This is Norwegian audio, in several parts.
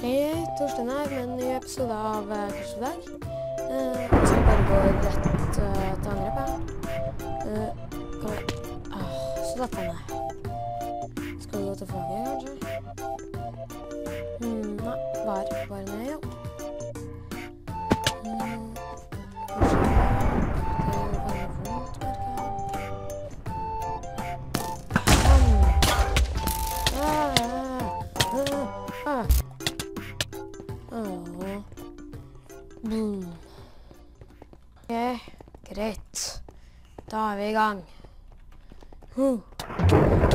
Hei, Torstein her med en ny episode av Kursdag. Jeg skal bare gå rett til angrep her. Så dette er det. Skal vi gå til flagget, kanskje? Nei, bare ned, ja. Kanskje det er veldig vondt, merker jeg. Ok, greit. Da er vi i gang.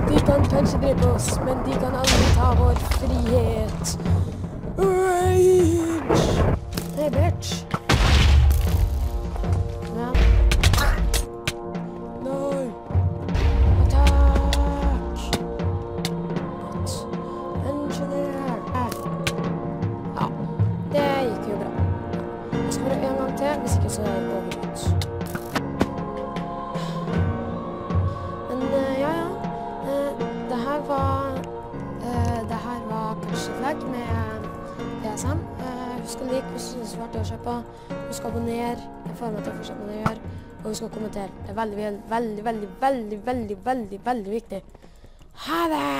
De kan kanskje drepe oss, men de kan aldri ta vår frihet. Rage! Hey, bitch! Ja. Nei! Attack! What? Engineer! Ja, det gikk jo bra. Jeg skal prøve en gang til, hvis ikke så går vi ut. Men ja. Det her var Kursdag med PSM. Husk å like hvis du synes det var artig å se på. Husk å abonnere. Jeg får meg til å fortsette med det jeg gjør. Og husk å kommentere. Det er veldig viktig. Ha det!